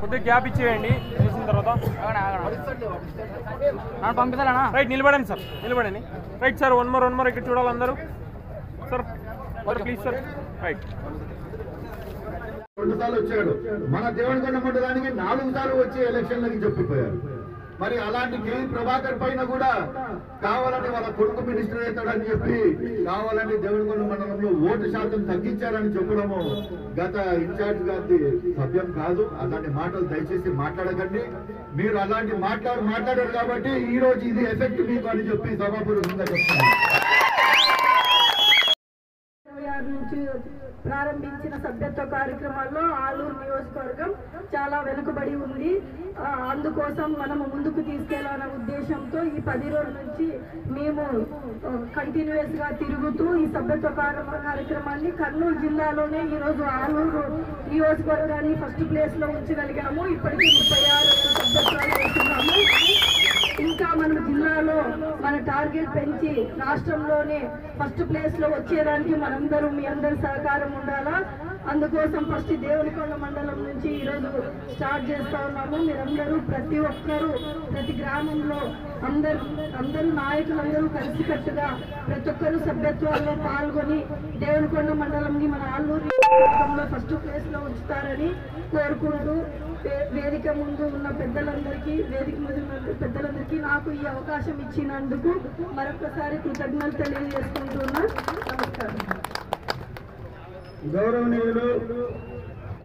కొద్దిగా గ్యాప్ ఇచ్చేయండి చూసిన తర్వాత పంపిస్తారా రైట్ నిలబడండి సార్ నిలబడండి రైట్ సార్ వన్ మోర్ ఇక్కడ చూడాలి అందరూ సార్ ప్లీజ్ సార్ రైట్ 2 సార్లు వచ్చాడు మన దేవనకొండ మండలానికి 4 సార్లు వచ్చి ఎలక్షన్లకి చెప్పిపోయారు మరి అలాంటి కే ప్రభాకర్ పైన కూడా కావాలని వాళ్ళ కొడుకు మినిస్టర్ అవుతాడని చెప్పి కావాలని దేవనకొండ మండలంలో ఓటు శాతం తగ్గించారని చెప్పడము గత ఇన్ఛార్జ్ గారి సభ్యం కాదు. అలాంటి మాటలు దయచేసి మాట్లాడకండి. మీరు అలాంటి మాట్లాడారు కాబట్టి ఈ రోజు ఇది ఎఫెక్ట్ మీకు అని చెప్పి సభాపూర్వకంగా చెప్తున్నాను. నుంచి ప్రారంభించిన సభ్యత్వ కార్యక్రమాల్లో ఆలూరు నియోజకవర్గం చాలా వెనుకబడి ఉంది. అందుకోసం మనము ముందుకు తీసుకెళ్లాలనే ఉద్దేశంతో ఈ 10 రోజుల నుంచి మేము కంటిన్యూస్ గా తిరుగుతూ ఈ సభ్యత్వ కార్యక్రమాన్ని కర్నూలు జిల్లాలోనే ఈరోజు ఆలూరు నియోజకవర్గాన్ని ఫస్ట్ ప్లేస్ లో ఉంచగలిగాము. ఇప్పటికీ 36 సభ్యత్వాలు వేస్తున్నాము. ఇంకా మనం జిల్లాలో మన టార్గెట్ పెంచి రాష్ట్రంలోనే ఫస్ట్ ప్లేస్ లో వచ్చేదానికి మనందరూ మీ అందరి సహకారం ఉండాలా. అందుకోసం ఫస్ట్ దేవనకొండ మండలం నుంచి ఈరోజు స్టార్ట్ చేస్తా ఉన్నాము. మీరందరూ ప్రతి ఒక్కరూ ప్రతి గ్రామంలో అందరూ నాయకులందరూ కలిసికట్టుగా ప్రతి ఒక్కరూ సభ్యత్వాల్లో పాల్గొని దేవనకొండ మండలంని మన ఆలూరు ఫస్ట్ ప్లేస్ లో ఉంచుతారని కోరుకుంటూ వేదిక ముందు ఉన్న పెద్దలందరికీ నాకు ఈ అవకాశం ఇచ్చినందుకు మరొకసారి కృతజ్ఞతలు తెలియజేసుకుంటున్నా. నమస్కారం. గౌరవనీయులు